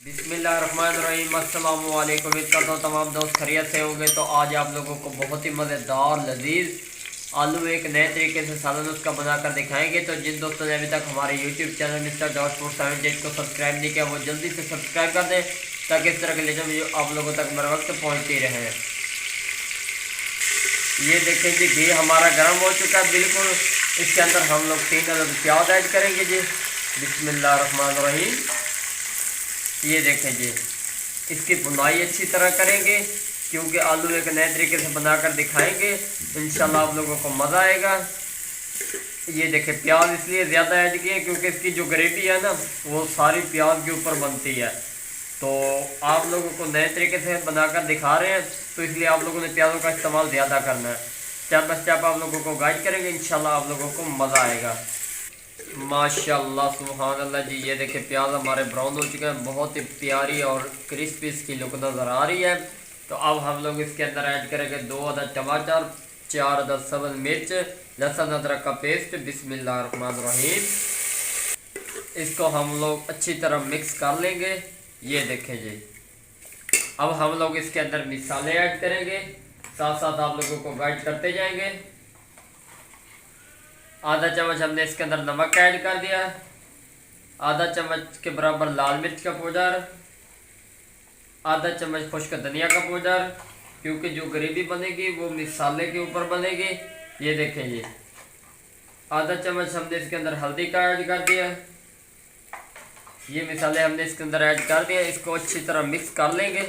बिस्मिल्लाहिर्रहमानिर्रहीम। अस्सलाम वालेकुम। उम्मीद करता हूँ तमाम दोस्त खैरियत से होंगे। तो आज आप लोगों को बहुत ही मज़ेदार लजीज आलू एक नए तरीके से सालन उसका बनाकर दिखाएंगे। तो जिन दोस्तों ने अभी तक हमारे YouTube channel mister dot food 7 को सब्सक्राइब नहीं किया वो जल्दी से सब्सक्राइब कर दें ताकि इस तरह के लेटेस्ट वीडियो आप लोगों तक बर वक्त पहुँचती रहे। ये देखें जी, घी हमारा गर्म हो चुका है बिल्कुल। इसके अंदर हम लोग 3 अदद प्याज ऐड करेंगे जी। बिस्मिल्लाहिर्रहमानिर्रहीम। ये देखें जी, इसकी बुनाई अच्छी तरह करेंगे क्योंकि आलू एक नए तरीके से बनाकर दिखाएंगे। इंशाल्लाह आप लोगों को मज़ा आएगा। ये देखें, प्याज इसलिए ज़्यादा ऐड किए क्योंकि इसकी जो ग्रेवी है ना वो सारी प्याज के ऊपर बनती है। तो आप लोगों को नए तरीके से बनाकर दिखा रहे हैं तो इसलिए आप लोगों ने प्याज़ों का इस्तेमाल ज़्यादा करना है। स्टेप बाय स्टेप आप लोगों को गाइड करेंगे, इंशाल्लाह आप लोगों को मज़ा आएगा। माशाल्लाह सुभान अल्लाह जी। ये देखिए, प्याज हमारे ब्राउन हो चुके हैं, बहुत ही प्यारी और क्रिस्पी इसकी लुक नज़र आ रही है। तो अब हम लोग इसके अंदर ऐड करेंगे 2 अदद टमाटर, 4 अदद सब्ज़ मिर्च, लहसुन अदरक का पेस्ट। बिस्मिल्लाहिर्रहमानिर्रहीम। इसको हम लोग अच्छी तरह मिक्स कर लेंगे। ये देखें जी, अब हम लोग इसके अंदर मसाले ऐड करेंगे, साथ साथ आप लोगों को गाइड करते जाएंगे। आधा चम्मच हमने इसके अंदर नमक ऐड कर दिया, आधा चम्मच के बराबर लाल मिर्च का पाउडर, आधा चम्मच खुश्क धनिया का पाउडर, क्योंकि जो ग्रेवी बनेगी वो मसाले के ऊपर बनेगी। ये देखें जी, आधा चम्मच हमने इसके अंदर हल्दी का ऐड कर दिया। ये मसाले हमने इसके अंदर ऐड कर दिया, इसको अच्छी तरह मिक्स कर लेंगे।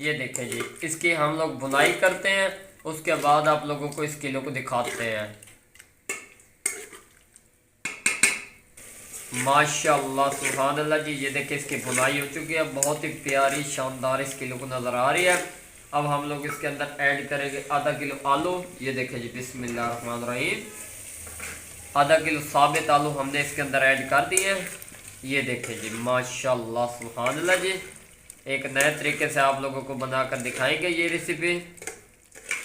ये देखें जी, इसकी हम लोग बुनाई करते हैं, उसके बाद आप लोगों को इस किलो को दिखाते हैं। माशाल्लाह सुभान अल्लाह जी। ये देखिए, इसकी बुनाई हो चुकी है, बहुत ही प्यारी शानदार इसकी लुक नज़र आ रही है। अब हम लोग इसके अंदर ऐड करेंगे आधा किलो आलू। ये देखें जी, बिस्मिल्लाहिर्रहमानिर्रहीम। आधा किलो साबित आलू हमने इसके अंदर ऐड कर दिए। ये देखें जी, माशाल्लाह सुभान अल्लाह जी। एक नए तरीके से आप लोगों को बनाकर दिखाएंगे ये रेसिपी।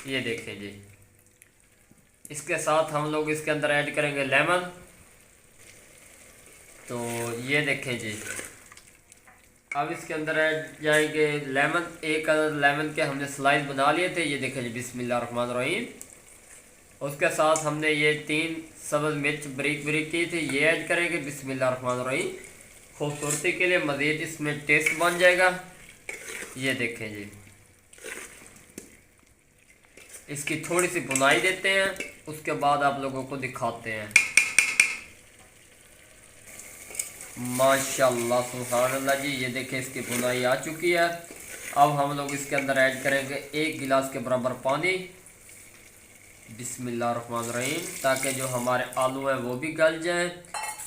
ये देखें जी, इसके साथ हम लोग इसके अंदर ऐड करेंगे लेमन। तो ये देखें जी, अब इसके अंदर ऐड जाएंगे लेमन। 1 अदद लेमन के हमने स्लाइस बना लिए थे। ये देखें जी, बिस्मिल्लाहिर्रहमानिर्रहीम। उसके साथ हमने ये 3 सब्ज़ मिर्च बारीक बारीक की थी, ये ऐड करेंगे। बिस्मिल्लाहिर्रहमानिर्रहीम। खूबसूरती के लिए मज़ीद इसमें टेस्ट बन जाएगा। ये देखें जी, इसकी थोड़ी सी बुनाई देते हैं, उसके बाद आप लोगों को दिखाते हैं। माशाल्लाह सुभान अल्लाह जी। ये देखें, इसकी बुनाई आ चुकी है। अब हम लोग इसके अंदर ऐड करेंगे 1 गिलास के बराबर पानी। बिस्मिल्लाहिर्रहमानिर्रहीम, ताकि जो हमारे आलू हैं वो भी गल जाएं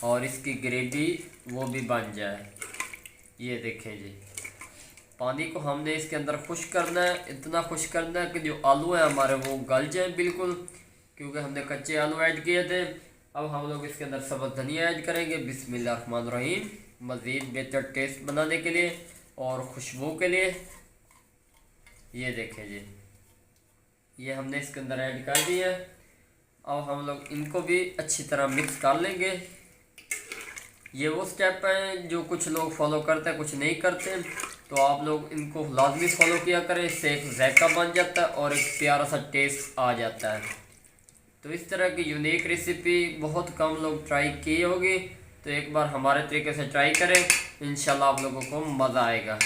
और इसकी ग्रेवी वो भी बन जाए। ये देखें जी, पानी को हमने इसके अंदर खुश करना है, इतना खुश करना है कि जो आलू हैं हमारे वो गल जाएं बिल्कुल, क्योंकि हमने कच्चे आलू ऐड किए थे। अब हम लोग इसके अंदर सब्ज़ धनिया ऐड करेंगे। बिस्मिल्लाहिर्रहमानिर्रहीम। मज़ीद बेहतर टेस्ट बनाने के लिए और खुशबू के लिए। ये देखें जी, ये हमने इसके अंदर ऐड कर दिया। अब हम लोग इनको भी अच्छी तरह मिक्स कर लेंगे। ये वो स्टेप हैं जो कुछ लोग फॉलो करते हैं, कुछ नहीं करते। तो आप लोग इनको लाजमी फॉलो किया करें, इससे एक जायका बन जाता है और एक प्यारा सा टेस्ट आ जाता है। तो इस तरह की यूनिक रेसिपी बहुत कम लोग ट्राई किए होगी, तो एक बार हमारे तरीके से ट्राई करें, इंशाल्लाह आप लोगों को मज़ा आएगा।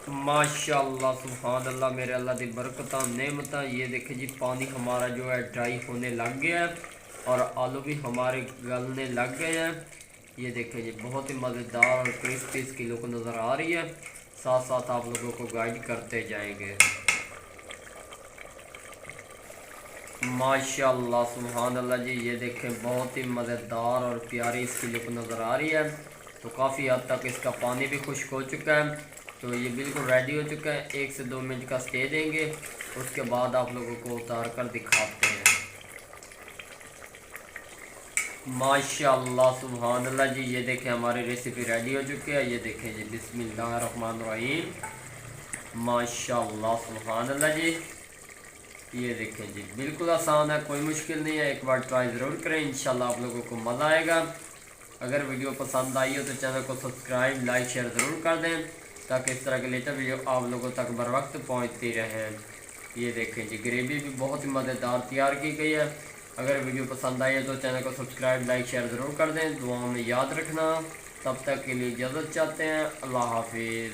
माशाल्लाह सुभान अल्लाह, मेरे अल्लाह दी बरकत नेमत। ये देखें जी, पानी हमारा जो है ड्राई होने लग गया है और आलू भी हमारे गलने लग गए हैं। ये देखें जी, बहुत ही मज़ेदार और क्रिस्पी इसकी लुक नज़र आ रही है। साथ साथ आप लोगों को गाइड करते जाएंगे। माशाल्लाह सुभान अल्लाह जी। ये देखें, बहुत ही मज़ेदार और प्यारी इसकी लुक नज़र आ रही है। तो काफ़ी हद तक इसका पानी भी खुश्क हो चुका है, तो ये बिल्कुल रेडी हो चुका है। 1 से 2 मिनट का स्टे देंगे, उसके बाद आप लोगों को उतार कर दिखाते हैं। माशाल्लाह सुभान अल्लाह जी। ये देखें, हमारी रेसिपी रेडी हो चुकी है। ये देखें जी, बिस्मिल्लाहिर्रहमानिर्रहीम। माशाल्लाह सुभान अल्लाह जी। ये देखें जी, बिल्कुल आसान है, कोई मुश्किल नहीं है। एक बार ट्राई ज़रूर करें, इंशाल्लाह आप लोगों को मज़ा आएगा। अगर वीडियो पसंद आई हो तो चैनल को सब्सक्राइब, लाइक, शेयर ज़रूर कर दें ताकि इस तरह के लेटेस्ट वीडियो आप लोगों तक बर वक्त पहुँचती रहें। ये देखें जी, ग्रेवी भी बहुत ही मज़ेदार तैयार की गई है। अगर वीडियो पसंद आई है तो चैनल को सब्सक्राइब, लाइक, शेयर ज़रूर कर दें। दुआ में याद रखना। तब तक के लिए इजाज़त चाहते हैं। अल्लाह हाफिज़।